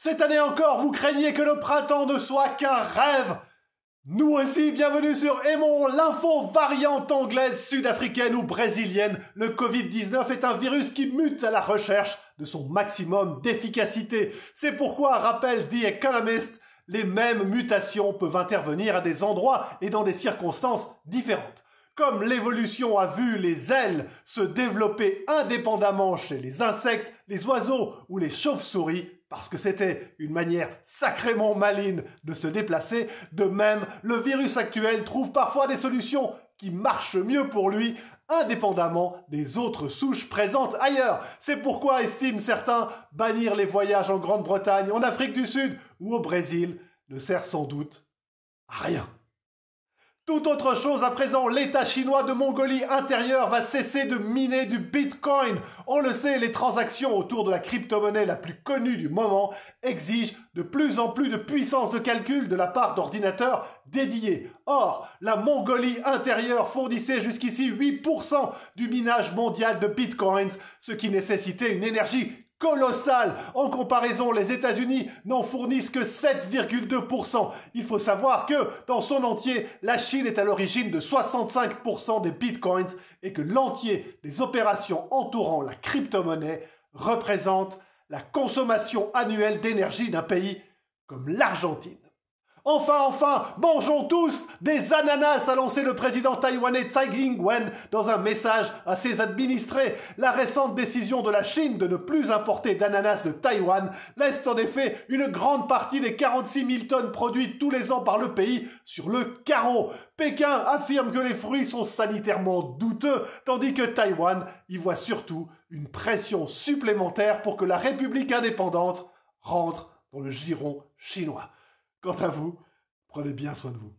Cette année encore, vous craignez que le printemps ne soit qu'un rêve. Nous aussi, bienvenue sur Aimons, l'info variante anglaise, sud-africaine ou brésilienne. Le Covid-19 est un virus qui mute à la recherche de son maximum d'efficacité. C'est pourquoi, rappelle The Economist, les mêmes mutations peuvent intervenir à des endroits et dans des circonstances différentes. Comme l'évolution a vu les ailes se développer indépendamment chez les insectes, les oiseaux ou les chauves-souris, parce que c'était une manière sacrément maligne de se déplacer, de même, le virus actuel trouve parfois des solutions qui marchent mieux pour lui, indépendamment des autres souches présentes ailleurs. C'est pourquoi, estiment certains, bannir les voyages en Grande-Bretagne, en Afrique du Sud ou au Brésil ne sert sans doute à rien. Toute autre chose à présent, l'État chinois de Mongolie intérieure va cesser de miner du Bitcoin. On le sait, les transactions autour de la crypto-monnaie la plus connue du moment exigent de plus en plus de puissance de calcul de la part d'ordinateurs dédiés. Or, la Mongolie intérieure fournissait jusqu'ici 8% du minage mondial de Bitcoins, ce qui nécessitait une énergie colossal. En comparaison, les États-Unis n'en fournissent que 7,2%. Il faut savoir que, dans son entier, la Chine est à l'origine de 65% des bitcoins et que l'entier des opérations entourant la crypto-monnaie représente la consommation annuelle d'énergie d'un pays comme l'Argentine. Enfin, mangeons tous des ananas, a lancé le président taïwanais Tsai Ing-wen dans un message à ses administrés. La récente décision de la Chine de ne plus importer d'ananas de Taïwan laisse en effet une grande partie des 46 000 tonnes produites tous les ans par le pays sur le carreau. Pékin affirme que les fruits sont sanitairement douteux, tandis que Taïwan y voit surtout une pression supplémentaire pour que la République indépendante rentre dans le giron chinois. Quant à vous, prenez bien soin de vous.